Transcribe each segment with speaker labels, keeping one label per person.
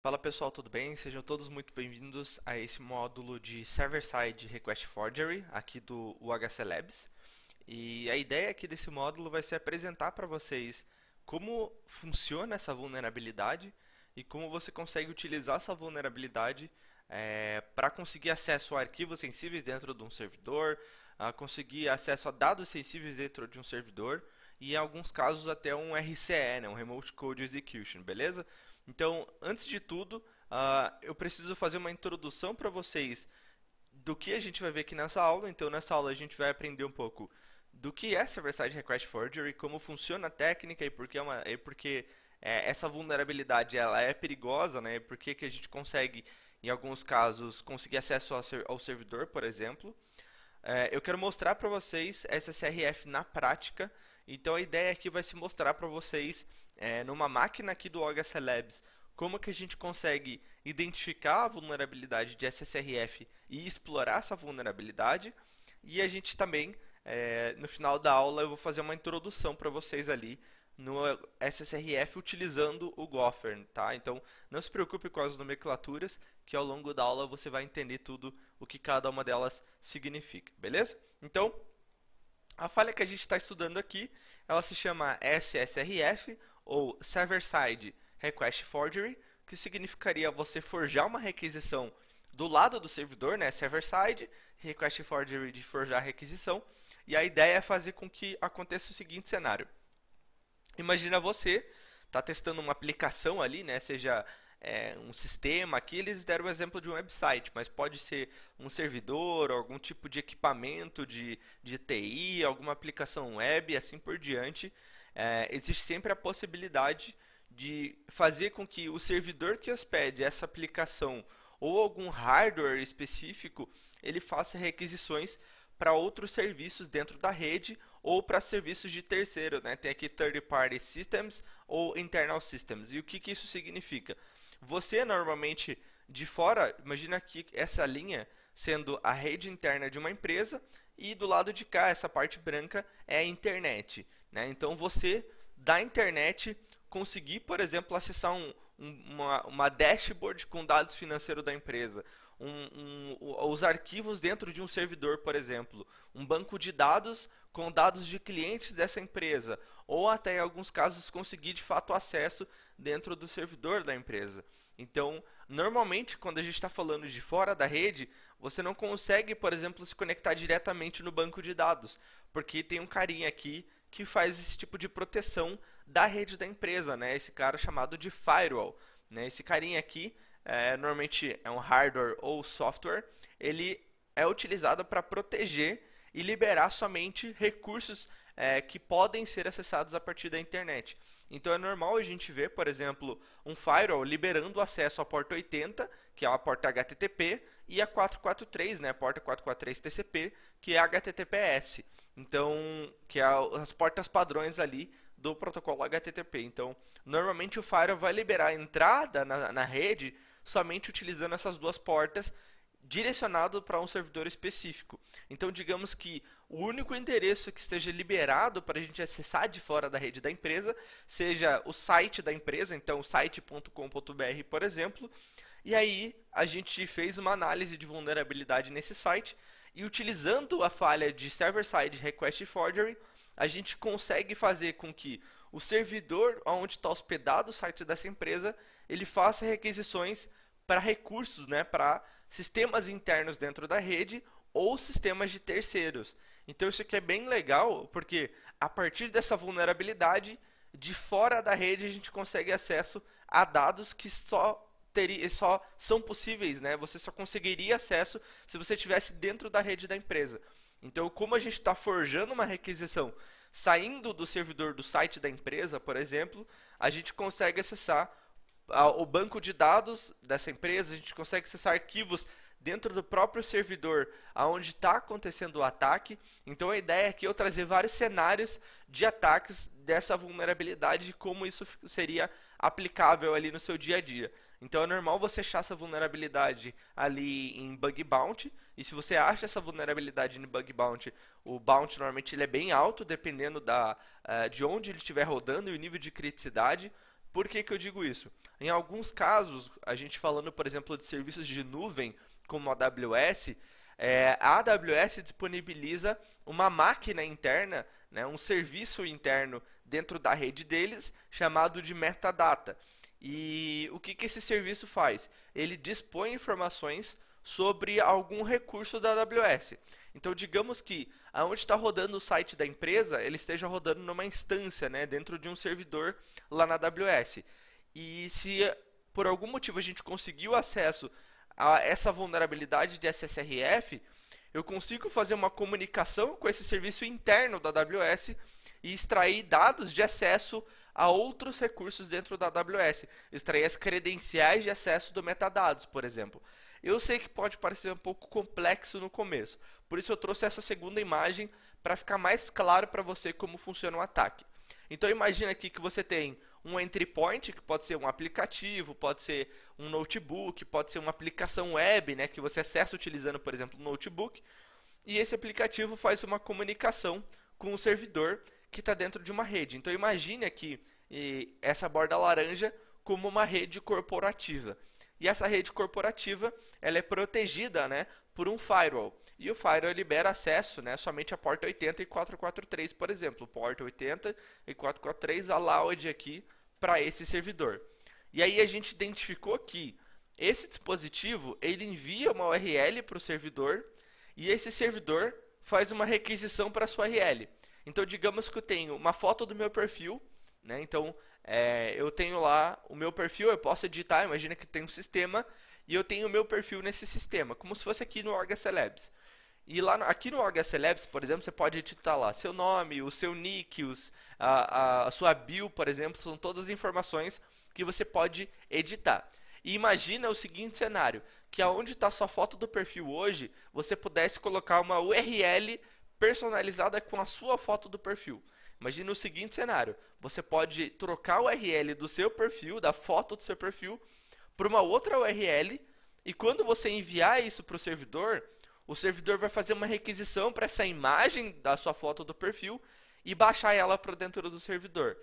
Speaker 1: Fala pessoal, tudo bem? Sejam todos muito bem-vindos a esse módulo de Server-Side Request Forgery aqui do UHC Labs. E a ideia aqui desse módulo vai ser apresentar para vocês como funciona essa vulnerabilidade e como você consegue utilizar essa vulnerabilidade para conseguir acesso a arquivos sensíveis dentro de um servidor, a conseguir acesso a dados sensíveis dentro de um servidor e em alguns casos até um RCE, né, um Remote Code Execution, beleza? Então, antes de tudo, eu preciso fazer uma introdução para vocês do que a gente vai ver aqui nessa aula. Então, nessa aula a gente vai aprender um pouco do que é Server-Side Request Forgery, como funciona a técnica e porque essa vulnerabilidade ela é perigosa, né? E por que a gente consegue, em alguns casos, conseguir acesso ao servidor, por exemplo. Eu quero mostrar para vocês SSRF na prática. Então a ideia aqui vai se mostrar para vocês numa máquina aqui do OHC Labs como que a gente consegue identificar a vulnerabilidade de SSRF e explorar essa vulnerabilidade. E a gente também, no final da aula, eu vou fazer uma introdução para vocês ali no SSRF utilizando o Gopher, tá? Então não se preocupe com as nomenclaturas, que ao longo da aula você vai entender tudo o que cada uma delas significa, beleza? Então, a falha que a gente está estudando aqui, ela se chama SSRF, ou Server-Side Request Forgery, que significaria você forjar uma requisição do lado do servidor, né? Server-side, Request Forgery de forjar a requisição, e a ideia é fazer com que aconteça o seguinte cenário. Imagina você tá testando uma aplicação ali, né? Seja um sistema. Aqui eles deram o exemplo de um website, mas pode ser um servidor, algum tipo de equipamento de TI, alguma aplicação web, e assim por diante. Existe sempre a possibilidade de fazer com que o servidor que hospede essa aplicação ou algum hardware específico ele faça requisições para outros serviços dentro da rede ou para serviços de terceiro, né? Tem aqui third party systems ou internal systems. E o que isso significa? Você normalmente de fora, imagina aqui essa linha sendo a rede interna de uma empresa e do lado de cá essa parte branca é a internet, né? Então você da internet conseguir, por exemplo, acessar uma dashboard com dados financeiros da empresa, os arquivos dentro de um servidor, por exemplo, um banco de dados com dados de clientes dessa empresa, ou até em alguns casos conseguir de fato acesso dentro do servidor da empresa. Então, normalmente, quando a gente está falando de fora da rede, você não consegue, por exemplo, se conectar diretamente no banco de dados, porque tem um carinha aqui que faz esse tipo de proteção da rede da empresa, né? Esse cara chamado de firewall, né? Esse carinha aqui normalmente é um hardware ou software, ele é utilizado para proteger e liberar somente recursos que podem ser acessados a partir da internet. Então é normal a gente ver, por exemplo, um firewall liberando acesso à porta 80, que é a porta HTTP, e a 443, né, a porta 443 TCP, que é a HTTPS. Então, que é as portas padrões ali do protocolo HTTP. Então, normalmente o firewall vai liberar a entrada na rede somente utilizando essas duas portas direcionado para um servidor específico. Então, digamos que o único endereço que esteja liberado para a gente acessar de fora da rede da empresa seja o site da empresa, então site.com.br, por exemplo. E aí a gente fez uma análise de vulnerabilidade nesse site e utilizando a falha de server-side request forgery, a gente consegue fazer com que o servidor onde está hospedado o site dessa empresa, ele faça requisições para recursos, né, para sistemas internos dentro da rede ou sistemas de terceiros. Então isso aqui é bem legal, porque a partir dessa vulnerabilidade, de fora da rede a gente consegue acesso a dados que só são possíveis, né? Você só conseguiria acesso se você estivesse dentro da rede da empresa. Então, como a gente está forjando uma requisição saindo do servidor do site da empresa, por exemplo, a gente consegue acessar o banco de dados dessa empresa, a gente consegue acessar arquivos dentro do próprio servidor aonde está acontecendo o ataque. Então a ideia aqui é eu trazer vários cenários de ataques dessa vulnerabilidade e como isso seria aplicável ali no seu dia a dia. Então é normal você achar essa vulnerabilidade ali em Bug Bounty, e se você acha essa vulnerabilidade em Bug Bounty, o bounty normalmente ele é bem alto, dependendo de onde ele estiver rodando e o nível de criticidade. Por que que eu digo isso? Em alguns casos, a gente falando, por exemplo, de serviços de nuvem, como a AWS, a AWS disponibiliza uma máquina interna, né, um serviço interno dentro da rede deles, chamado de metadata. E o que que esse serviço faz? Ele dispõe informações sobre algum recurso da AWS. Então, digamos que aonde está rodando o site da empresa, ele esteja rodando numa instância, né, dentro de um servidor lá na AWS. E se por algum motivo a gente conseguiu acesso a essa vulnerabilidade de SSRF, eu consigo fazer uma comunicação com esse serviço interno da AWS e extrair dados de acesso a outros recursos dentro da AWS, extrair as credenciais de acesso do metadados, por exemplo. Eu sei que pode parecer um pouco complexo no começo, por isso eu trouxe essa segunda imagem para ficar mais claro para você como funciona o ataque. Então imagina aqui que você tem um entry point, que pode ser um aplicativo, pode ser um notebook, pode ser uma aplicação web, né, que você acessa utilizando, por exemplo, um notebook, e esse aplicativo faz uma comunicação com o servidor que está dentro de uma rede. Então imagine aqui essa borda laranja como uma rede corporativa. E essa rede corporativa ela é protegida, né, por um firewall. E o firewall libera acesso, né, somente a porta 80 e 443, por exemplo. Porta 80 e 443 allowed aqui para esse servidor. E aí a gente identificou que esse dispositivo ele envia uma URL para o servidor e esse servidor faz uma requisição para a sua URL. Então digamos que eu tenho uma foto do meu perfil, né? Então eu tenho lá o meu perfil, eu posso editar, imagina que tem um sistema e eu tenho o meu perfil nesse sistema, como se fosse aqui no OHC Labs. E lá aqui no OHC Labs, por exemplo, você pode editar lá seu nome, o seu nick, a sua bio, por exemplo, são todas as informações que você pode editar. E imagina o seguinte cenário, que aonde está sua foto do perfil hoje, você pudesse colocar uma URL personalizada com a sua foto do perfil. Imagina o seguinte cenário, você pode trocar a URL do seu perfil, da foto do seu perfil, para uma outra URL, e quando você enviar isso para o servidor vai fazer uma requisição para essa imagem da sua foto do perfil e baixar ela para dentro do servidor.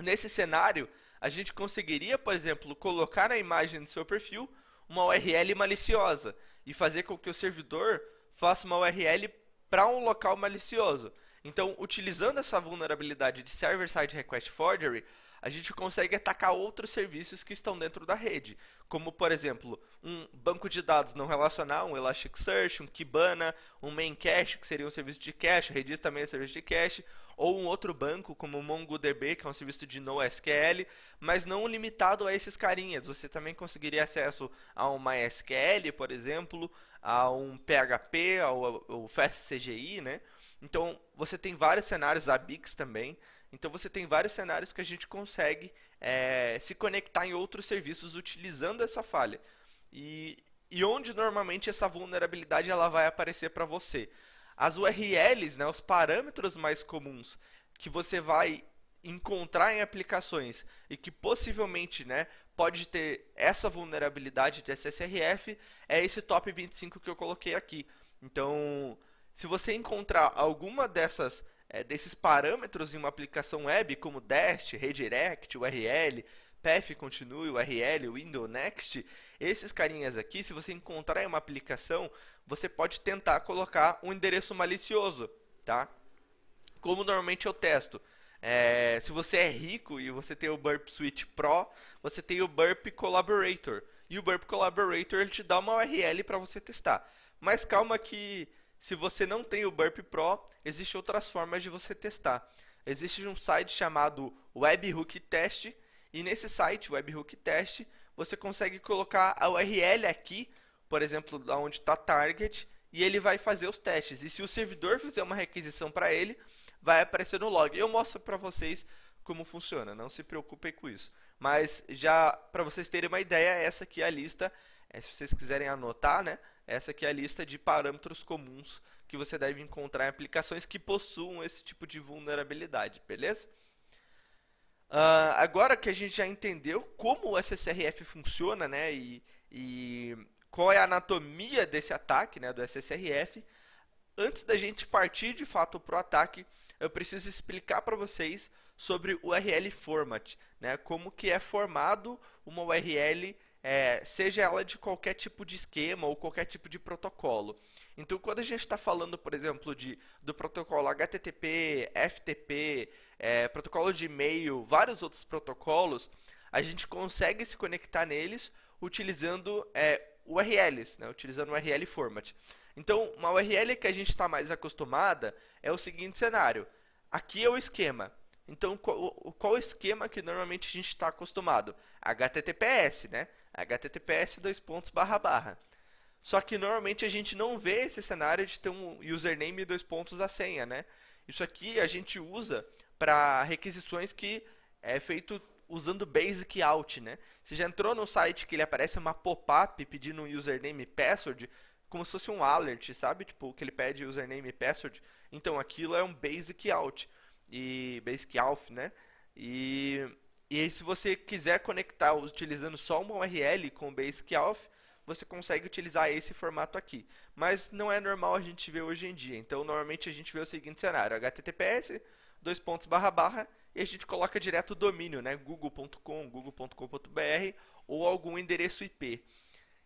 Speaker 1: Nesse cenário, a gente conseguiria, por exemplo, colocar na imagem do seu perfil uma URL maliciosa e fazer com que o servidor faça uma URL para um local malicioso. Então, utilizando essa vulnerabilidade de Server-Side Request Forgery, a gente consegue atacar outros serviços que estão dentro da rede, como, por exemplo, um banco de dados não relacional, um Elasticsearch, um Kibana, um Memcache, que seria um serviço de cache, o Redis também é um serviço de cache, ou um outro banco, como o MongoDB, que é um serviço de NoSQL, mas não limitado a esses carinhas. Você também conseguiria acesso a um MySQL, por exemplo, a um PHP, ao FastCGI, né? Então, você tem vários cenários, a Bix também. Então, você tem vários cenários que a gente consegue se conectar em outros serviços utilizando essa falha. E onde normalmente essa vulnerabilidade ela vai aparecer para você? As URLs, né, os parâmetros mais comuns que você vai encontrar em aplicações e que possivelmente, né, pode ter essa vulnerabilidade de SSRF é esse top 25 que eu coloquei aqui. Então, se você encontrar alguma desses parâmetros em uma aplicação web, como DAST, Redirect, URL, Path Continue, URL, Window Next, esses carinhas aqui, se você encontrar em uma aplicação, você pode tentar colocar um endereço malicioso, tá? Como normalmente eu testo. Se você é rico e você tem o Burp Suite Pro, você tem o Burp Collaborator. E o Burp Collaborator ele te dá uma URL para você testar. Mas calma que se você não tem o Burp Pro, existem outras formas de você testar. Existe um site chamado Webhook Test, e nesse site, Webhook Test, você consegue colocar a URL aqui, por exemplo, onde está Target, e ele vai fazer os testes. E se o servidor fizer uma requisição para ele, vai aparecer no log. Eu mostro para vocês como funciona, não se preocupem com isso. Mas já para vocês terem uma ideia, essa aqui é a lista, se vocês quiserem anotar, né? Essa aqui é a lista de parâmetros comuns que você deve encontrar em aplicações que possuam esse tipo de vulnerabilidade, beleza? Agora que a gente já entendeu como o SSRF funciona, né, e qual é a anatomia desse ataque, né, do SSRF, antes da gente partir de fato para o ataque, eu preciso explicar para vocês sobre URL format, né? Como que é formado uma URL, seja ela de qualquer tipo de esquema ou qualquer tipo de protocolo. Então, quando a gente está falando, por exemplo, do protocolo HTTP, FTP, protocolo de e-mail, vários outros protocolos, a gente consegue se conectar neles utilizando URLs, né? Utilizando o URL format. Então, uma URL que a gente está mais acostumada é o seguinte cenário. Aqui é o esquema. Então, qual o esquema que normalmente a gente está acostumado? HTTPS, né? HTTPS dois pontos barra barra. Só que normalmente a gente não vê esse cenário de ter um username e dois pontos a senha, né? Isso aqui a gente usa para requisições que é feito usando basic out, né? Você já entrou no site que ele aparece uma pop-up pedindo um username e password, como se fosse um alert, sabe? Tipo, que ele pede username e password. Então, aquilo é um basic out. E basic auth, né? E aí, se você quiser conectar utilizando só uma URL com o basic auth, você consegue utilizar esse formato aqui. Mas não é normal a gente ver hoje em dia. Então, normalmente a gente vê o seguinte cenário: HTTPS, dois pontos barra barra, e a gente coloca direto o domínio, né? google.com, google.com.br ou algum endereço IP.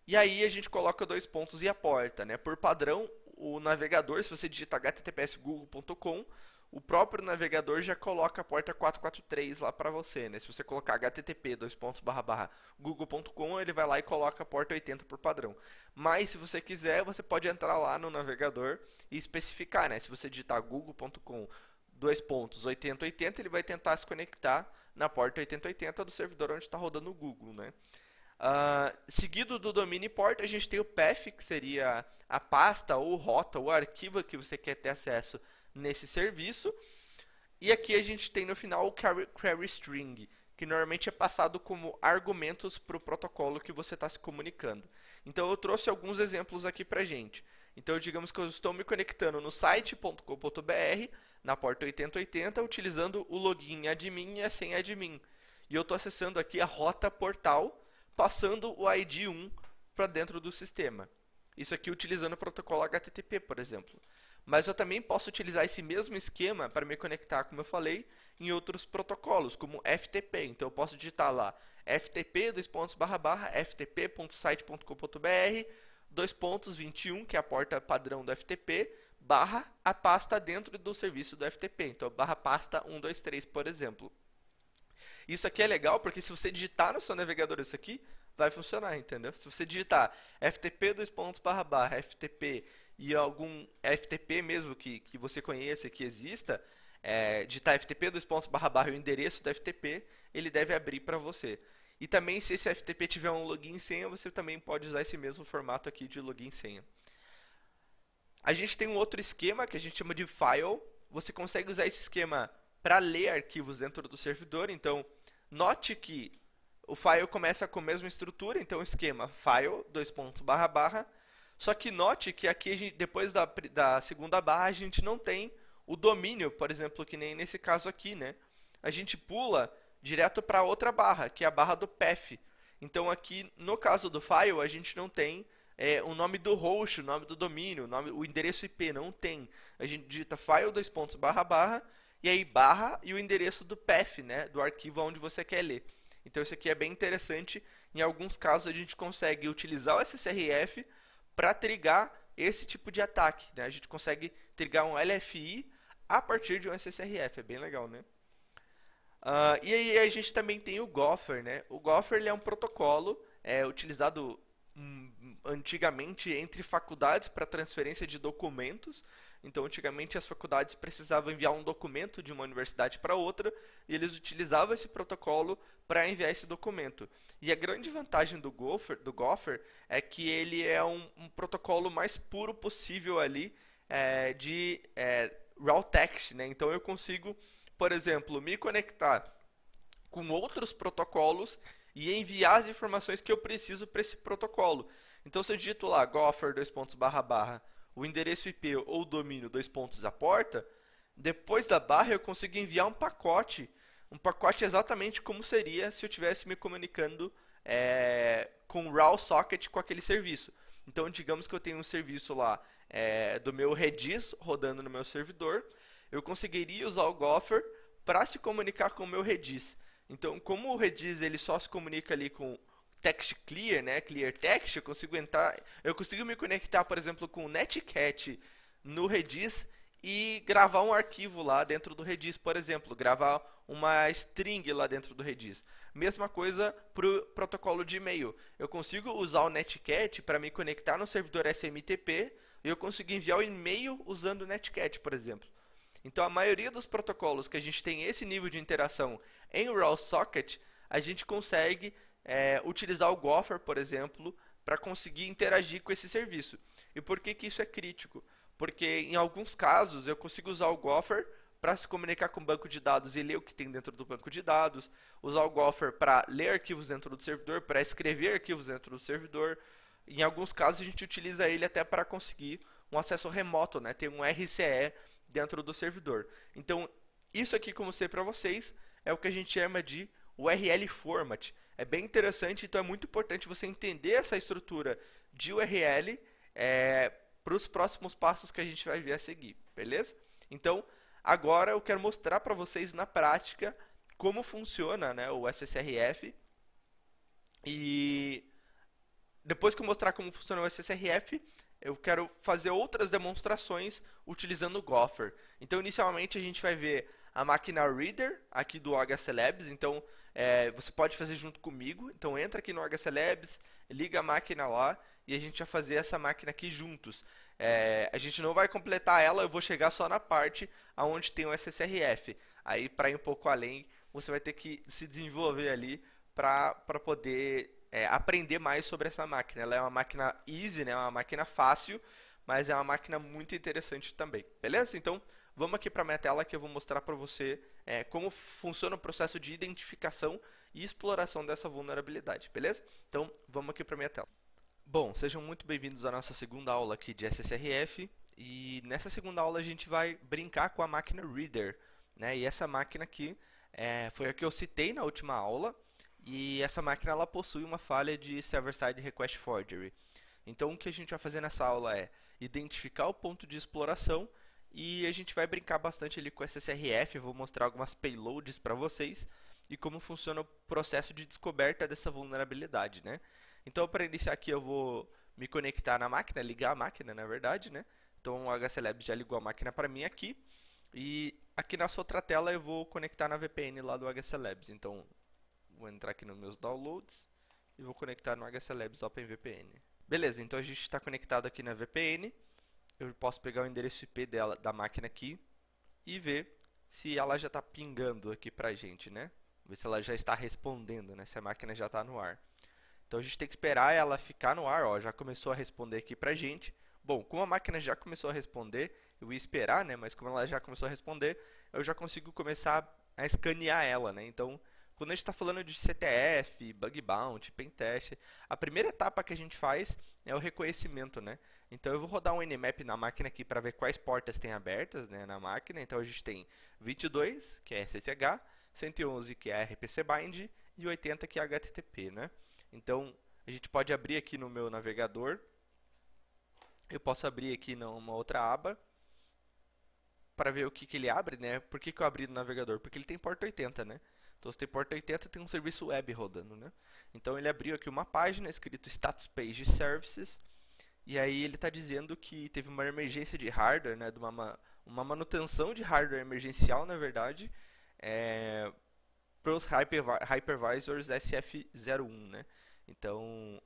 Speaker 1: E aí a gente coloca dois pontos e a porta, né? Por padrão, o navegador, se você digita https google.com, o próprio navegador já coloca a porta 443 lá para você, né? Se você colocar http google.com, ele vai lá e coloca a porta 80 por padrão. Mas se você quiser, você pode entrar lá no navegador e especificar, né? Se você digitar google.com 8080, ele vai tentar se conectar na porta 8080 do servidor onde está rodando o Google, né? Seguido do domínio e porta, a gente tem o path, que seria a pasta ou rota ou arquivo que você quer ter acesso nesse serviço. E aqui a gente tem no final o query string, que normalmente é passado como argumentos para o protocolo que você está se comunicando. Então eu trouxe alguns exemplos aqui para gente. Então digamos que eu estou me conectando no site.com.br, na porta 8080, utilizando o login admin e a senha admin. E eu estou acessando aqui a rota portal, passando o ID 1 para dentro do sistema. Isso aqui utilizando o protocolo HTTP, por exemplo. Mas eu também posso utilizar esse mesmo esquema para me conectar, como eu falei, em outros protocolos, como FTP. Então eu posso digitar lá ftp ftp.site.com.br 21, que é a porta padrão do FTP, barra a pasta dentro do serviço do FTP. Então barra pasta 123, por exemplo. Isso aqui é legal porque se você digitar no seu navegador isso aqui, vai funcionar, entendeu? Se você digitar ftp ftp e algum FTP mesmo que você conheça, que exista, digitar ftp o endereço do FTP, ele deve abrir para você. E também, se esse FTP tiver um login e senha, você também pode usar esse mesmo formato aqui de login e senha. A gente tem um outro esquema que a gente chama de file. Você consegue usar esse esquema para ler arquivos dentro do servidor. Então, note que o file começa com a mesma estrutura. Então, esquema file, só que note que aqui, depois da segunda barra, a gente não tem o domínio, por exemplo, que nem nesse caso aqui, né? A gente pula direto para outra barra, que é a barra do path. Então, aqui, no caso do file, a gente não tem o nome do host, o nome do domínio, o endereço IP, não tem. A gente digita file, e aí barra e o endereço do path, né? Do arquivo onde você quer ler. Então, isso aqui é bem interessante. Em alguns casos, a gente consegue utilizar o SSRF para trigar esse tipo de ataque, né? A gente consegue trigar um LFI a partir de um SSRF, é bem legal, né? E aí a gente também tem o Gopher, né? O Gopher ele é um protocolo utilizado antigamente entre faculdades para transferência de documentos. Então, antigamente as faculdades precisavam enviar um documento de uma universidade para outra e eles utilizavam esse protocolo para enviar esse documento. E a grande vantagem do Gopher é que ele é um protocolo mais puro possível ali de raw text, né? Então, eu consigo, por exemplo, me conectar com outros protocolos e enviar as informações que eu preciso para esse protocolo. Então, se eu digito lá gopher o endereço IP ou domínio a porta, depois da barra eu consigo enviar um pacote exatamente como seria se eu estivesse me comunicando com o raw socket com aquele serviço. Então, digamos que eu tenho um serviço lá do meu Redis rodando no meu servidor, eu conseguiria usar o Gopher para se comunicar com o meu Redis. Então, como o Redis ele só se comunica ali com text clear, né, clear text, eu consigo me conectar, por exemplo, com o Netcat no Redis e gravar um arquivo lá dentro do Redis, por exemplo, gravar uma string lá dentro do Redis. Mesma coisa para o protocolo de e-mail. Eu consigo usar o Netcat para me conectar no servidor SMTP e eu consigo enviar o e-mail usando o Netcat, por exemplo. Então, a maioria dos protocolos que a gente tem esse nível de interação em raw socket, a gente consegue utilizar o Gopher, por exemplo, para conseguir interagir com esse serviço. E por que que isso é crítico? Porque em alguns casos eu consigo usar o Gopher para se comunicar com o banco de dados e ler o que tem dentro do banco de dados, usar o Gopher para ler arquivos dentro do servidor, para escrever arquivos dentro do servidor. Em alguns casos a gente utiliza ele até para conseguir um acesso remoto, né? Tem um RCE dentro do servidor. Então, isso aqui que eu mostrei para vocês é o que a gente chama de URL format. É bem interessante, então é muito importante você entender essa estrutura de URL para os próximos passos que a gente vai vir a seguir, beleza? Então, agora eu quero mostrar para vocês na prática como funciona, né, o SSRF. E depois que eu mostrar como funciona o SSRF, eu quero fazer outras demonstrações utilizando o Gopher. Então, inicialmente, a gente vai ver a máquina Reader aqui do HC Labs. Então, você pode fazer junto comigo. Então, entra aqui no HC Labs, liga a máquina lá e a gente vai fazer essa máquina aqui juntos. A gente não vai completar ela, eu vou chegar só na parte onde tem o SSRF. Aí, para ir um pouco além, você vai ter que se desenvolver ali para poder aprender mais sobre essa máquina. Ela é uma máquina easy, né? Uma máquina fácil, mas é uma máquina muito interessante também. Beleza? Então, vamos aqui para a minha tela que eu vou mostrar para você como funciona o processo de identificação e exploração dessa vulnerabilidade. Beleza? Então, vamos aqui para a minha tela. Bom, sejam muito bem-vindos à nossa segunda aula aqui de SSRF. E nessa segunda aula a gente vai brincar com a máquina Reader, né? E essa máquina aqui foi a que eu citei na última aula. E essa máquina ela possui uma falha de server-side request forgery. Então o que a gente vai fazer nessa aula é identificar o ponto de exploração e a gente vai brincar bastante ali com SSRF. Eu vou mostrar algumas payloads para vocês e como funciona o processo de descoberta dessa vulnerabilidade, né? Então para iniciar aqui eu vou me conectar na máquina, ligar a máquina na verdade, né? Então o HC Labs já ligou a máquina para mim aqui e aqui nessa outra tela eu vou conectar na VPN lá do HC Labs. Então vou entrar aqui nos meus downloads e vou conectar no HC Labs OpenVPN. Beleza, então a gente está conectado aqui na VPN. Eu posso pegar o endereço IP da máquina aqui e ver se ela já está pingando aqui pra gente, né? Ver se ela já está respondendo, né? Se a máquina já está no ar. Então a gente tem que esperar ela ficar no ar, ó, já começou a responder aqui pra gente. Bom, como a máquina já começou a responder, eu ia esperar, né? Mas como ela já começou a responder, eu já consigo começar a escanear ela, né? Então, quando a gente está falando de CTF, bug bounty, pentest, a primeira etapa que a gente faz é o reconhecimento, né? Então eu vou rodar um Nmap na máquina aqui para ver quais portas tem abertas, né, na máquina. Então a gente tem 22, que é SSH, 111, que é RPC Bind, e 80, que é HTTP, né? Então a gente pode abrir aqui no meu navegador. Eu posso abrir aqui numa outra aba para ver o que ele abre, né? Por que eu abri no navegador? Porque ele tem porta 80, né? Então, se tem porta 80, tem um serviço web rodando, né? Então, ele abriu aqui uma página escrito Status Page Services. E aí, ele está dizendo que teve uma emergência de hardware, né? De uma manutenção de hardware emergencial, na verdade, para os hypervisors SF01, né? Então,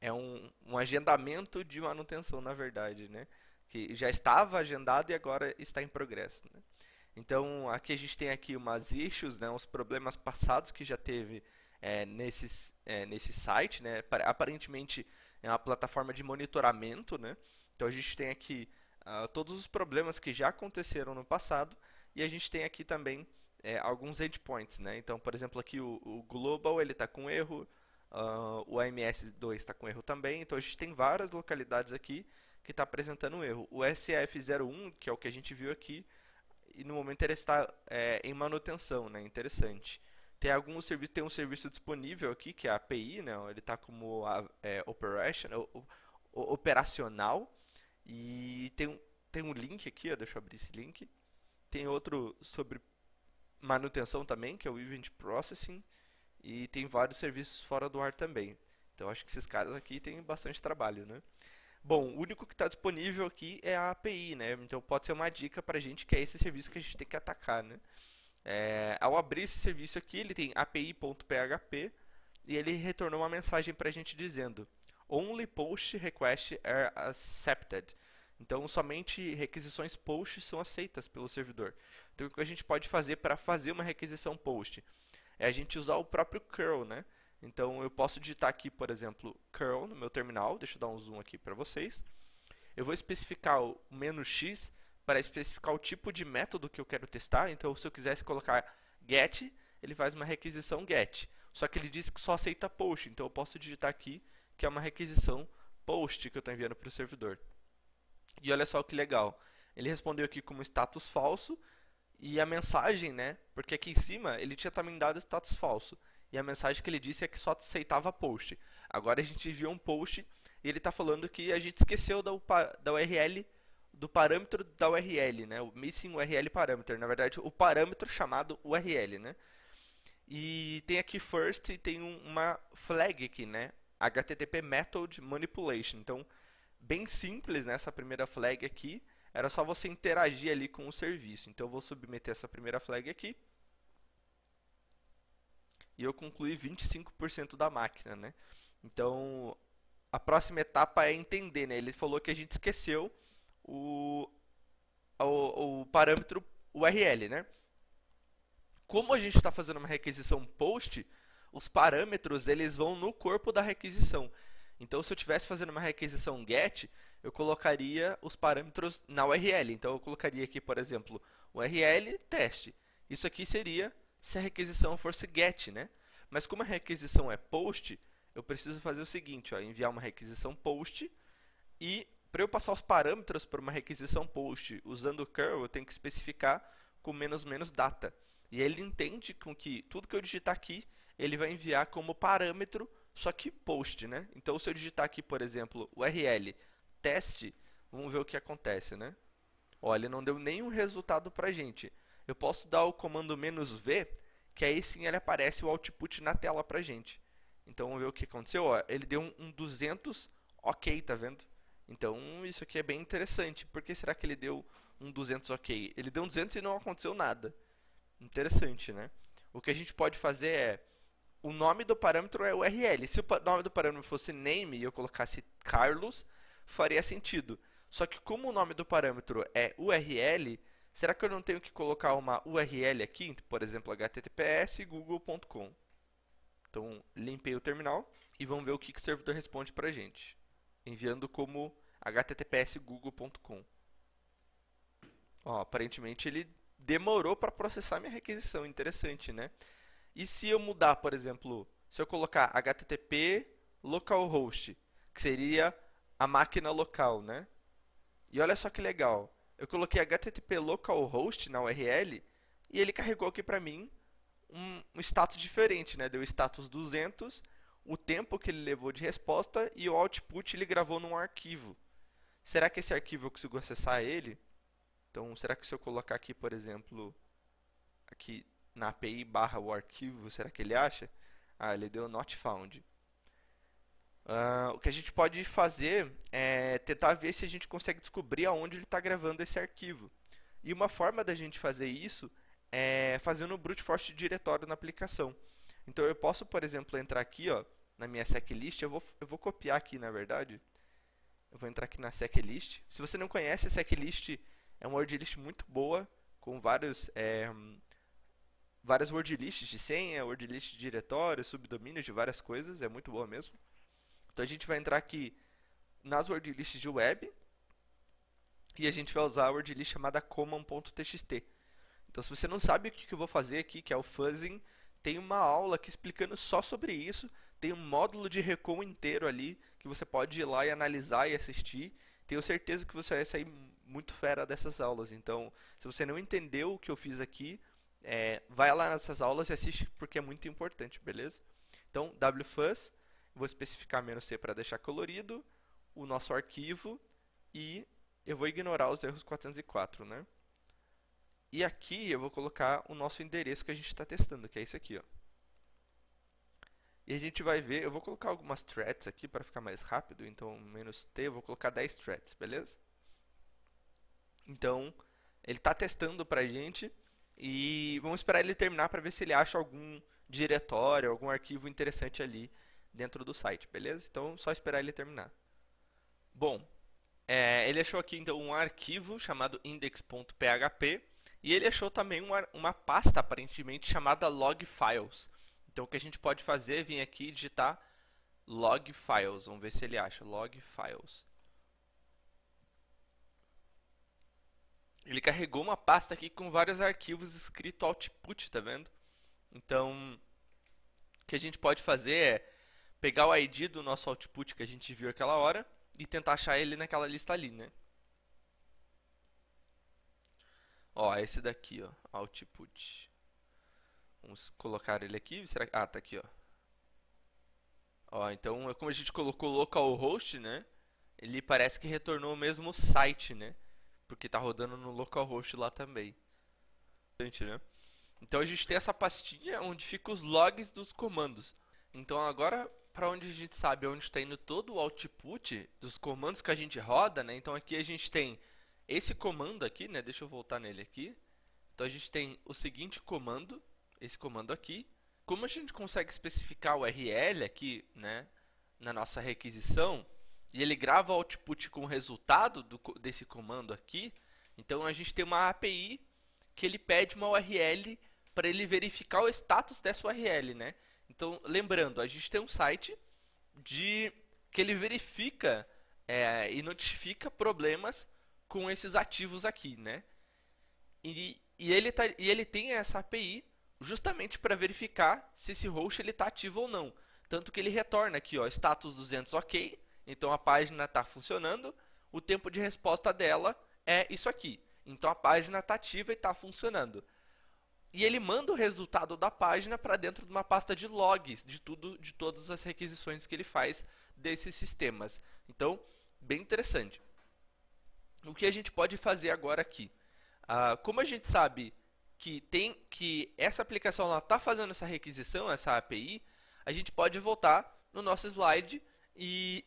Speaker 1: é um agendamento de manutenção, na verdade, né? Que já estava agendado e agora está em progresso, né? Então, aqui a gente tem aqui umas issues, né, uns problemas passados que já teve nesse site, né? Aparentemente é uma plataforma de monitoramento, né? Então a gente tem aqui todos os problemas que já aconteceram no passado e a gente tem aqui também alguns endpoints, né? Então, por exemplo, aqui o Global ele está com erro, o AMS2 está com erro também. Então a gente tem várias localidades aqui que está apresentando um erro. O SF01, que é o que a gente viu aqui, e no momento ele está em manutenção, né? Interessante. Tem um serviço disponível aqui, que é a API, né? Ele está como operacional. E tem um link aqui, ó, deixa eu abrir esse link. Tem outro sobre manutenção também, que é o Event Processing, e tem vários serviços fora do ar também. Então acho que esses caras aqui têm bastante trabalho, né? Bom, o único que está disponível aqui é a API, né? Então pode ser uma dica para a gente que é esse serviço que a gente tem que atacar, né? Ao abrir esse serviço aqui, ele tem api.php e ele retornou uma mensagem para a gente dizendo Only post requests are accepted. Então, somente requisições post são aceitas pelo servidor. Então, o que a gente pode fazer para fazer uma requisição post? É a gente usar o próprio curl, né? Então, eu posso digitar aqui, por exemplo, curl no meu terminal. Deixa eu dar um zoom aqui para vocês. Eu vou especificar o "-x" para especificar o tipo de método que eu quero testar. Então, se eu quisesse colocar get, ele faz uma requisição get. Só que ele diz que só aceita post. Então, eu posso digitar aqui que é uma requisição post que eu estou enviando para o servidor. E olha só que legal. Ele respondeu aqui como status falso. E a mensagem, né? Porque aqui em cima ele tinha também dado status falso. E a mensagem que ele disse é que só aceitava post. Agora a gente enviou um post e ele está falando que a gente esqueceu da URL, do parâmetro da URL, né? O missing URL parameter. Na verdade, o parâmetro chamado URL, né? E tem aqui first e tem uma flag aqui, né? HTTP Method Manipulation. Então, bem simples, né? Essa primeira flag aqui. Era só você interagir ali com o serviço. Então, eu vou submeter essa primeira flag aqui. E eu concluí 25% da máquina, né? Então, a próxima etapa é entender, né? Ele falou que a gente esqueceu o parâmetro URL, né? Como a gente está fazendo uma requisição post, os parâmetros eles vão no corpo da requisição. Então, se eu estivesse fazendo uma requisição GET, eu colocaria os parâmetros na URL. Então, eu colocaria aqui, por exemplo, URL teste. Isso aqui seria se a requisição fosse GET, né? Mas como a requisição é POST, eu preciso fazer o seguinte, ó, enviar uma requisição POST e para eu passar os parâmetros para uma requisição POST usando o curl, eu tenho que especificar com menos data. E ele entende com que tudo que eu digitar aqui, ele vai enviar como parâmetro, só que POST, né? Então, se eu digitar aqui, por exemplo, URL teste, vamos ver o que acontece, né? Olha, ele não deu nenhum resultado para a gente. Eu posso dar o comando "-v", que aí sim ele aparece o output na tela para a gente. Então, vamos ver o que aconteceu. Ó, ele deu um 200 ok, tá vendo? Então, isso aqui é bem interessante. Por que será que ele deu um 200 ok? Ele deu um 200 e não aconteceu nada. Interessante, né? O que a gente pode fazer é o nome do parâmetro é URL. Se o nome do parâmetro fosse name e eu colocasse Carlos, faria sentido. Só que como o nome do parâmetro é URL, será que eu não tenho que colocar uma URL aqui? Por exemplo, https google.com. Então, limpei o terminal e vamos ver o que o servidor responde para a gente. Enviando como https google.com. Aparentemente ele demorou para processar minha requisição. Interessante, né? E se eu mudar, por exemplo, se eu colocar http localhost, que seria a máquina local, né? E olha só que legal. Eu coloquei http localhost na URL e ele carregou aqui para mim um status diferente, né? Deu status 200, o tempo que ele levou de resposta e o output ele gravou num arquivo. Será que esse arquivo eu consigo acessar ele? Então, será que se eu colocar aqui, por exemplo, aqui na API barra o arquivo, será que ele acha? Ele deu not found. O que a gente pode fazer é tentar ver se a gente consegue descobrir aonde ele está gravando esse arquivo. E uma forma da gente fazer isso é fazendo o brute force de diretório na aplicação. Então eu posso, por exemplo, entrar aqui, ó, na minha seclist, eu vou copiar aqui, na verdade. Eu vou entrar aqui na seclist. Se você não conhece, a seclist é uma word list muito boa, com várias word lists de senha, word list de diretório, subdomínios de várias coisas, é muito boa mesmo. Então a gente vai entrar aqui nas word lists de web e a gente vai usar a word list chamada common.txt. Então se você não sabe o que eu vou fazer aqui, que é o fuzzing, tem uma aula aqui explicando só sobre isso, tem um módulo de recon inteiro ali que você pode ir lá e analisar e assistir. Tenho certeza que você vai sair muito fera dessas aulas. Então, se você não entendeu o que eu fiz aqui, vai lá nessas aulas e assiste porque é muito importante, beleza? Então, wfuzz, vou especificar "-c" para deixar colorido, o nosso arquivo e eu vou ignorar os erros 404, né? E aqui eu vou colocar o nosso endereço que a gente está testando, que é esse aqui, ó. E a gente vai ver, eu vou colocar algumas threads aqui para ficar mais rápido, então "-t", eu vou colocar 10 threads, beleza? Então, ele está testando para a gente e vamos esperar ele terminar para ver se ele acha algum diretório, algum arquivo interessante ali dentro do site, beleza? Então, só esperar ele terminar. Bom, ele achou aqui então um arquivo chamado index.php e ele achou também uma pasta aparentemente chamada logfiles. Então o que a gente pode fazer é vir aqui e digitar logfiles. Vamos ver se ele acha logfiles. Ele carregou uma pasta aqui com vários arquivos escrito output, tá vendo? Então o que a gente pode fazer é pegar o ID do nosso output que a gente viu aquela hora e tentar achar ele naquela lista ali, né? Ó, esse daqui, ó, output. Vamos colocar ele aqui. Será que... Ah, tá aqui, ó. Ó, então, como a gente colocou localhost, né? Ele parece que retornou o mesmo site, né? Porque tá rodando no localhost lá também. Né? Então a gente tem essa pastinha onde ficam os logs dos comandos. Então agora, para onde a gente sabe onde está indo todo o output dos comandos que a gente roda, né? Então aqui a gente tem esse comando aqui, né? Deixa eu voltar nele aqui. Então a gente tem o seguinte comando, esse comando aqui. Como a gente consegue especificar o URL aqui, né? Na nossa requisição, e ele grava o output com o resultado desse comando aqui, então a gente tem uma API que ele pede uma URL para ele verificar o status dessa URL, né? Então, lembrando, a gente tem um site que ele verifica e notifica problemas com esses ativos aqui, né? E ele tem essa API justamente para verificar se esse host está ativo ou não. Tanto que ele retorna aqui, ó, status 200 ok, então a página está funcionando, o tempo de resposta dela é isso aqui. Então a página está ativa e está funcionando. E ele manda o resultado da página para dentro de uma pasta de logs de todas as requisições que ele faz desses sistemas. Então, bem interessante. O que a gente pode fazer agora aqui? Como a gente sabe que essa aplicação está fazendo essa requisição, essa API, a gente pode voltar no nosso slide e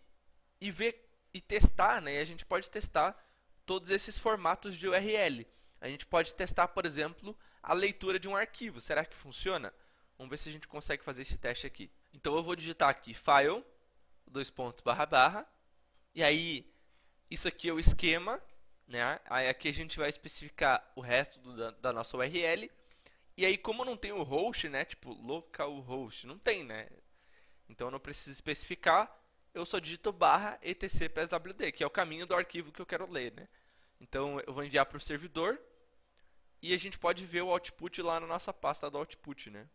Speaker 1: ver e testar, né? A gente pode testar todos esses formatos de URL. A gente pode testar, por exemplo, a leitura de um arquivo. Será que funciona? Vamos ver se a gente consegue fazer esse teste aqui. Então eu vou digitar aqui file, // e aí isso aqui é o esquema, né? Aí aqui a gente vai especificar o resto da nossa URL. E aí como não tem o host, né? Tipo localhost, não tem, né? Então eu não preciso especificar. Eu só digito /etc pswd, que é o caminho do arquivo que eu quero ler, né? Então eu vou enviar para o servidor e a gente pode ver o output lá na nossa pasta do output, né?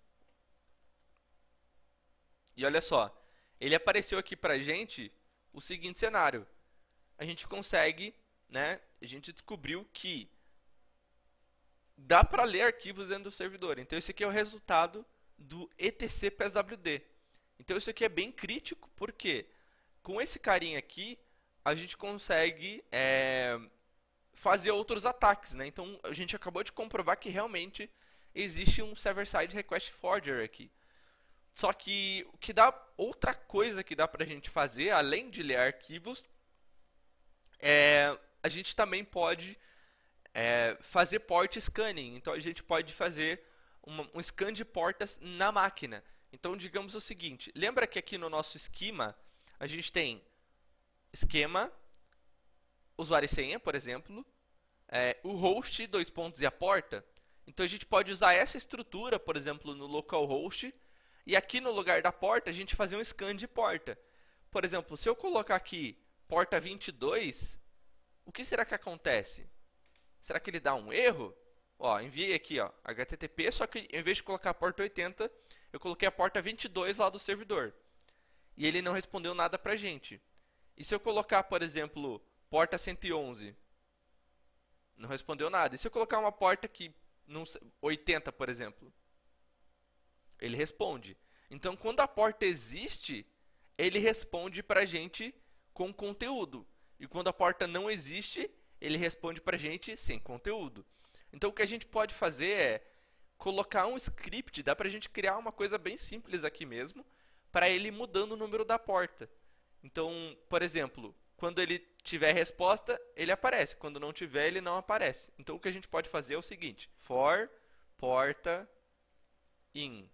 Speaker 1: E olha só, ele apareceu aqui pra gente o seguinte cenário. A gente consegue, né? A gente descobriu que dá para ler arquivos dentro do servidor. Então esse aqui é o resultado do etc pswd. Então isso aqui é bem crítico, porque com esse carinha aqui a gente consegue fazer outros ataques, né? Então a gente acabou de comprovar que realmente existe um server-side request forger aqui. Só que outra coisa que dá pra gente fazer, além de ler arquivos, a gente também pode fazer port scanning. Então a gente pode fazer um scan de portas na máquina. Então digamos o seguinte, lembra que aqui no nosso esquema a gente tem esquema, usuário e senha, por exemplo, o host, 2 pontos e a porta. Então a gente pode usar essa estrutura, por exemplo, no localhost, e aqui no lugar da porta a gente fazer um scan de porta. Por exemplo, se eu colocar aqui porta 22, o que será que acontece? Será que ele dá um erro? Ó, enviei aqui, ó, HTTP, só que em vez de colocar a porta 80, eu coloquei a porta 22 lá do servidor. E ele não respondeu nada pra gente. E se eu colocar, por exemplo, porta 111? Não respondeu nada. E se eu colocar uma porta que 80, por exemplo? Ele responde. Então, quando a porta existe, ele responde pra gente com conteúdo. E quando a porta não existe, ele responde pra gente sem conteúdo. Então o que a gente pode fazer é colocar um script, dá pra gente criar uma coisa bem simples aqui mesmo, para ele ir mudando o número da porta. Então, por exemplo, quando ele tiver resposta, ele aparece. Quando não tiver, ele não aparece. Então o que a gente pode fazer é o seguinte: for porta in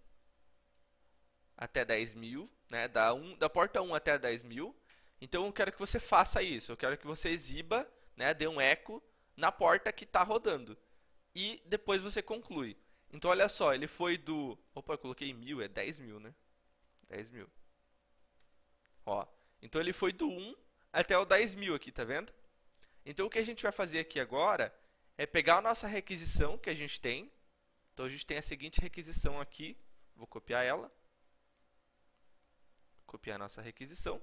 Speaker 1: até 10.000, né? Da porta 1 até 10.000. Então eu quero que você faça isso. Eu quero que você exiba, né? Dê um eco na porta que está rodando. E depois você conclui. Então olha só, ele foi do... Opa, eu coloquei 1.000, é 10.000, né? 10.000. Ó, então ele foi do 1 até o 10.000 aqui, tá vendo? Então o que a gente vai fazer aqui agora é pegar a nossa requisição que a gente tem. Então a gente tem a seguinte requisição aqui. Vou copiar ela. Copiar a nossa requisição.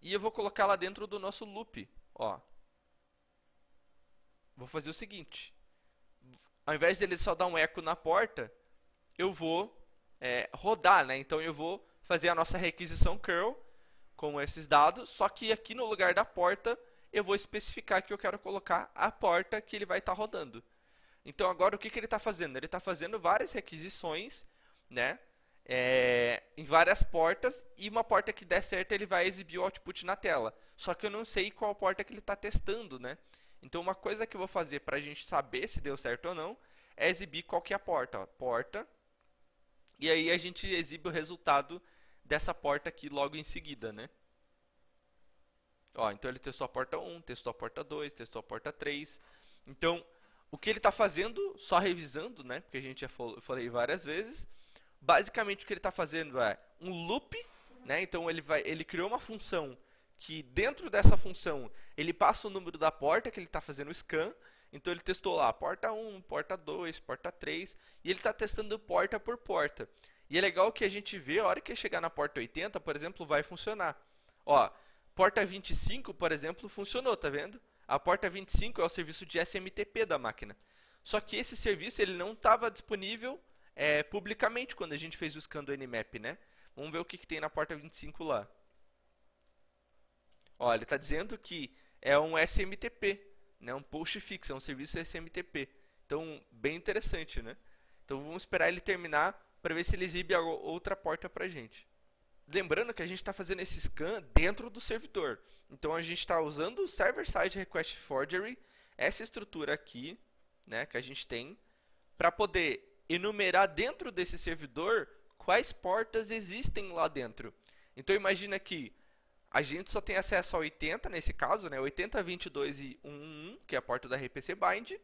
Speaker 1: E eu vou colocar lá dentro do nosso loop. Ó. Vou fazer o seguinte. Ao invés dele só dar um eco na porta, eu vou rodar, né? Então eu vou fazer a nossa requisição curl com esses dados, só que aqui no lugar da porta eu vou especificar que eu quero colocar a porta que ele vai estar rodando. Então agora o que ele está fazendo? Ele está fazendo várias requisições, né? Em várias portas, e uma porta que der certo ele vai exibir o output na tela. Só que eu não sei qual porta que ele está testando, né? Então uma coisa que eu vou fazer para a gente saber se deu certo ou não é exibir qual que é a porta. Ó, porta. E aí a gente exibe o resultado dessa porta aqui logo em seguida, né? Ó, então ele testou a porta 1, testou a porta 2, testou a porta 3. Então, o que ele está fazendo, só revisando, né? Porque a gente já falei várias vezes. Basicamente o que ele está fazendo é um loop, né? Então ele criou uma função que dentro dessa função ele passa o número da porta que ele está fazendo o scan. Então ele testou lá porta 1, porta 2, porta 3 e ele está testando porta por porta. E é legal que a gente vê, a hora que chegar na porta 80, por exemplo, vai funcionar. Ó, porta 25, por exemplo, funcionou, tá vendo? A porta 25 é o serviço de SMTP da máquina. Só que esse serviço ele não estava disponível publicamente quando a gente fez o scan do Nmap, né? Vamos ver o que tem na porta 25 lá. Ó, ele está dizendo que é um SMTP, né? Um postfix, é um serviço SMTP. Então, bem interessante, né? Então, vamos esperar ele terminar para ver se ele exibe a outra porta para a gente. Lembrando que a gente está fazendo esse scan dentro do servidor. Então, a gente está usando o Server-Side Request Forgery, essa estrutura aqui, né, que a gente tem, para poder enumerar dentro desse servidor quais portas existem lá dentro. Então, imagina que a gente só tem acesso a 80, nesse caso, né, 80, 22 e 111, que é a porta da RPC Bind,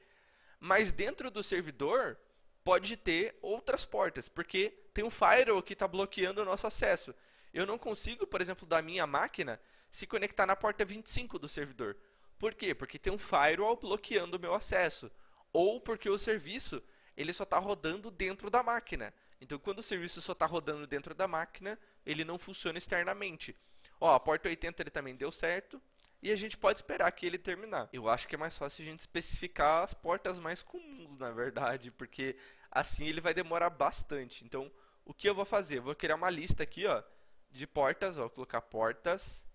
Speaker 1: mas dentro do servidor pode ter outras portas, porque tem um firewall que está bloqueando o nosso acesso. Eu não consigo, por exemplo, da minha máquina, se conectar na porta 25 do servidor. Por quê? Porque tem um firewall bloqueando o meu acesso. Ou porque o serviço ele só está rodando dentro da máquina. Então, quando o serviço só está rodando dentro da máquina, ele não funciona externamente. Ó, a porta 80 ele também deu certo. E a gente pode esperar que ele terminar. Eu acho que é mais fácil a gente especificar as portas mais comuns, na verdade. Porque assim ele vai demorar bastante. Então, o que eu vou fazer? Eu vou criar uma lista aqui, ó, de portas. Ó, vou colocar portas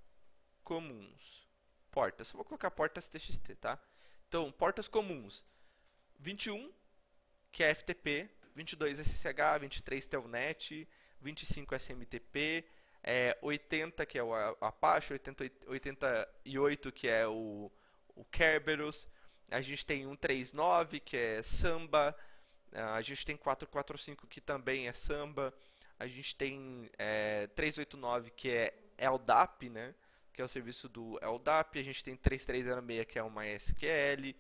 Speaker 1: comuns. Portas. Eu vou colocar portas TXT, tá? Então, portas comuns. 21, que é FTP. 22 SSH, 23 Telnet, 25 SMTP, 80 que é o Apache, 88 que é o Kerberos, a gente tem 139 que é Samba, a gente tem 445 que também é Samba, a gente tem 389 que é LDAP, né, que é o serviço do LDAP, a gente tem 3306 que é o MySQL,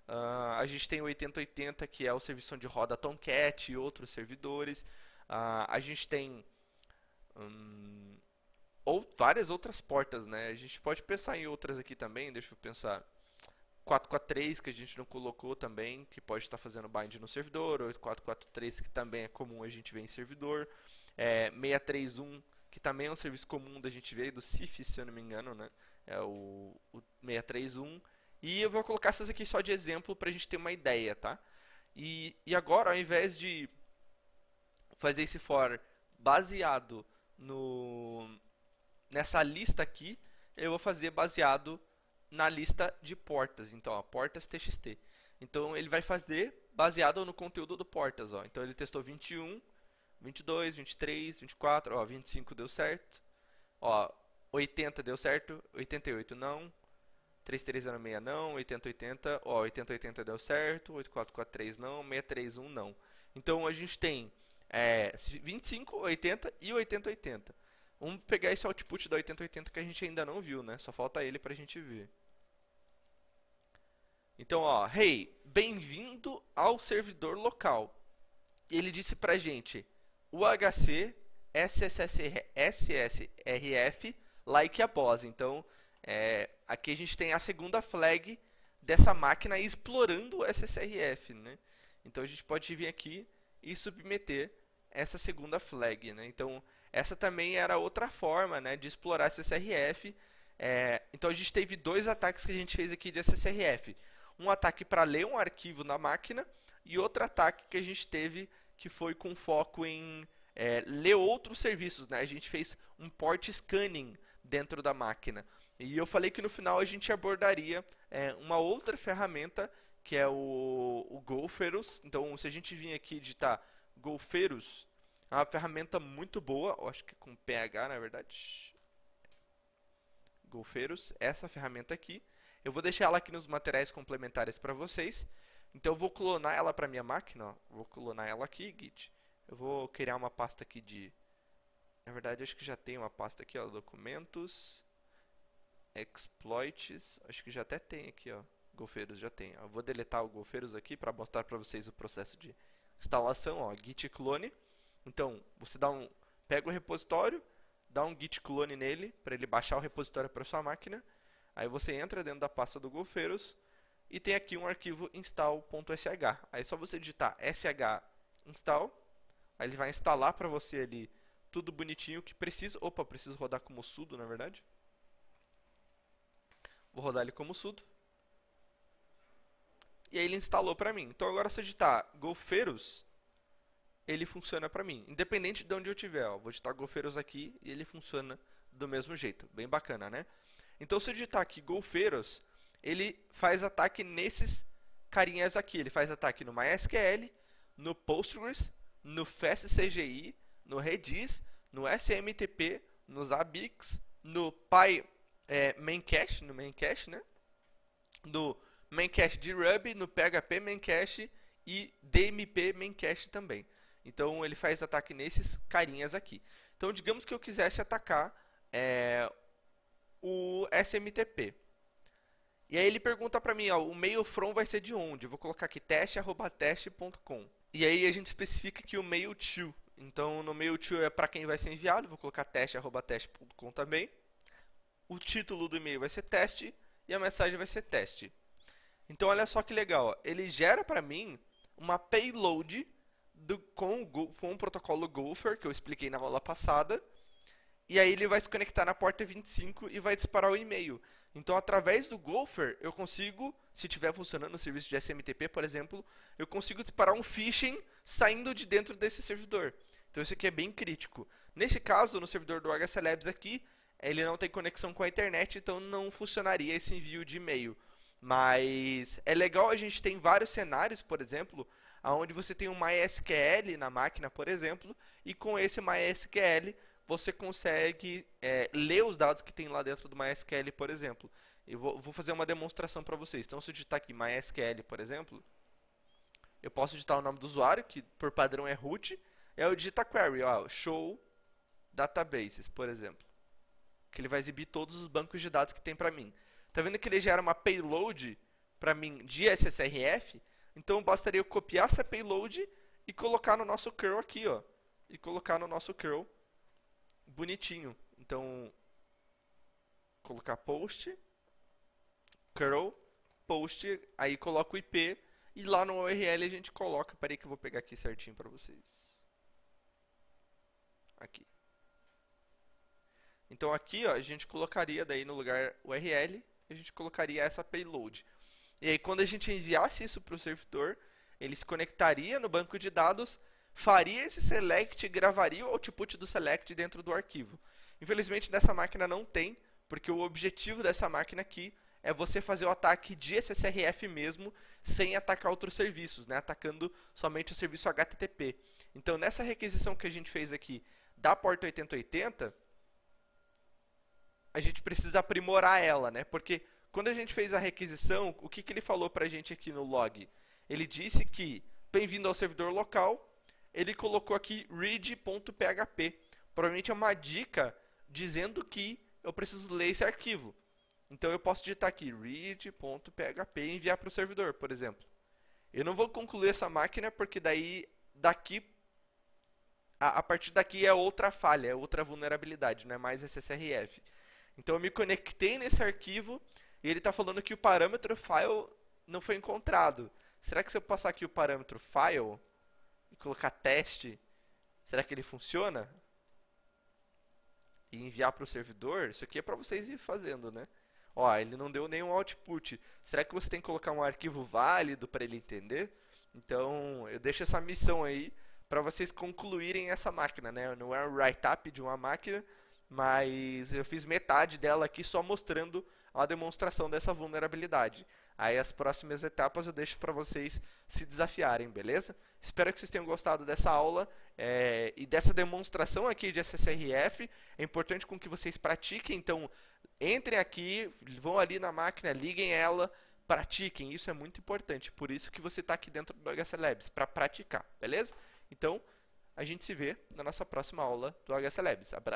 Speaker 1: a gente tem o 8080 que é o serviço onde roda Tomcat e outros servidores. A gente tem várias outras portas, né? A gente pode pensar em outras aqui também. Deixa eu pensar. 443 que a gente não colocou também, que pode estar fazendo bind no servidor. 443 que também é comum a gente ver em servidor. 631 que também é um serviço comum da gente ver do CIF, se eu não me engano, né? É o 631. E eu vou colocar essas aqui só de exemplo para a gente ter uma ideia, tá? E agora, ao invés de fazer esse for baseado nessa lista aqui, eu vou fazer baseado na lista de portas. Então, ó, portas TXT. Então ele vai fazer baseado no conteúdo do portas, ó. Então ele testou 21, 22, 23, 24, ó, 25 deu certo. Ó, 80 deu certo, 88 não. 3306 não, 8080, ó, 8080 deu certo, 8443 não, 631 não. Então a gente tem 25, 80 e 8080. Vamos pegar esse output da 8080 que a gente ainda não viu, né? Só falta ele pra gente ver. Então, ó, hey, bem-vindo ao servidor local. Ele disse pra gente, UHC SSRF like a boss. Então, aqui a gente tem a segunda flag dessa máquina explorando o SSRF, né? Então a gente pode vir aqui e submeter essa segunda flag, né? Então essa também era outra forma, né, de explorar SSRF. Então a gente teve dois ataques que a gente fez aqui de SSRF. Um ataque para ler um arquivo na máquina e outro ataque que a gente teve que foi com foco em ler outros serviços, né? A gente fez um port scanning dentro da máquina. E eu falei que no final a gente abordaria uma outra ferramenta que é o Golferus. Então, se a gente vir aqui digitar Golferus, é uma ferramenta muito boa, eu acho que com PH na verdade. Golferus, essa ferramenta aqui. Eu vou deixar ela aqui nos materiais complementares para vocês. Então, eu vou clonar ela para minha máquina. Ó. Vou clonar ela aqui, Git. Eu vou criar uma pasta aqui de... Na verdade, acho que já tem uma pasta aqui, ó, documentos... exploits, acho que já até tem aqui, ó, Golferus já tem. Eu vou deletar o Golferus aqui para mostrar para vocês o processo de instalação, ó, git clone. Então, você pega o repositório, dá um git clone nele para ele baixar o repositório para sua máquina. Aí você entra dentro da pasta do Golferus e tem aqui um arquivo install.sh. Aí é só você digitar sh install, aí ele vai instalar para você ali tudo bonitinho que precisa. Opa, preciso rodar como sudo, na verdade. Vou rodar ele como sudo. E aí ele instalou para mim. Então agora se eu digitar Golferus, ele funciona para mim. Independente de onde eu estiver. Ó. Vou digitar Golferus aqui e ele funciona do mesmo jeito. Bem bacana, né? Então se eu digitar aqui Golferus, ele faz ataque nesses carinhas aqui. Ele faz ataque no MySQL, no Postgres, no FastCGI, no Redis, no SMTP, nos ABIX, no Memcache, no Memcache, né? No Memcache de Ruby, no PHP Memcache e DMP Memcache também. Então ele faz ataque nesses carinhas aqui. Então digamos que eu quisesse atacar o SMTP. E aí ele pergunta para mim, ó, o mail from vai ser de onde? Eu vou colocar aqui teste@teste.com. E aí a gente especifica que o mail to. Então no mail to é para quem vai ser enviado, vou colocar teste@teste.com também. O título do e-mail vai ser teste e a mensagem vai ser teste. Então olha só que legal, ó. Ele gera para mim uma payload com o protocolo Gopher, que eu expliquei na aula passada, e aí ele vai se conectar na porta 25 e vai disparar o e-mail. Então através do Gopher eu consigo, se estiver funcionando no serviço de SMTP, por exemplo, eu consigo disparar um phishing saindo de dentro desse servidor. Então isso aqui é bem crítico. Nesse caso, no servidor do HC Labs aqui, ele não tem conexão com a internet, então não funcionaria esse envio de e-mail. Mas é legal, a gente tem vários cenários, por exemplo, onde você tem um MySQL na máquina, por exemplo, e com esse MySQL você consegue ler os dados que tem lá dentro do MySQL, por exemplo. Eu vou fazer uma demonstração para vocês. Então, se eu digitar aqui MySQL, por exemplo, eu posso digitar o nome do usuário, que por padrão é root, e aí eu digito a query, ó, show databases, por exemplo. Que ele vai exibir todos os bancos de dados que tem para mim. Tá vendo que ele gera uma payload para mim de SSRF? Então bastaria eu copiar essa payload e colocar no nosso curl aqui, ó. E colocar no nosso curl bonitinho. Então colocar post, curl, post, aí coloca o IP e lá no URL a gente coloca. Peraí que eu vou pegar aqui certinho para vocês. Aqui. Então aqui, ó, a gente colocaria daí no lugar URL, a gente colocaria essa payload. E aí quando a gente enviasse isso para o servidor, ele se conectaria no banco de dados, faria esse select e gravaria o output do select dentro do arquivo. Infelizmente nessa máquina não tem, porque o objetivo dessa máquina aqui é você fazer o ataque de SSRF mesmo, sem atacar outros serviços, né? Atacando somente o serviço HTTP. Então, nessa requisição que a gente fez aqui da porta 8080, a gente precisa aprimorar ela, né? Porque quando a gente fez a requisição, o que ele falou pra gente aqui no log? Ele disse que, bem-vindo ao servidor local, ele colocou aqui read.php. Provavelmente é uma dica dizendo que eu preciso ler esse arquivo. Então eu posso digitar aqui read.php e enviar para o servidor, por exemplo. Eu não vou concluir essa máquina porque a partir daqui é outra falha, é outra vulnerabilidade, não é mais SSRF. Então eu me conectei nesse arquivo e ele está falando que o parâmetro file não foi encontrado. Será que se eu passar aqui o parâmetro file e colocar teste, será que ele funciona? E enviar para o servidor? Isso aqui é para vocês ir fazendo, né? Ó, ele não deu nenhum output. Será que você tem que colocar um arquivo válido para ele entender? Então, eu deixo essa missão aí para vocês concluírem essa máquina, né? Não é um write-up de uma máquina, mas eu fiz metade dela aqui só mostrando a demonstração dessa vulnerabilidade. Aí as próximas etapas eu deixo para vocês se desafiarem, beleza? Espero que vocês tenham gostado dessa aula e dessa demonstração aqui de SSRF. É importante com que vocês pratiquem, então entrem aqui, vão ali na máquina, liguem ela, pratiquem. Isso é muito importante, por isso que você está aqui dentro do HC Labs, para praticar, beleza? Então, a gente se vê na nossa próxima aula do HC Labs. Abraço!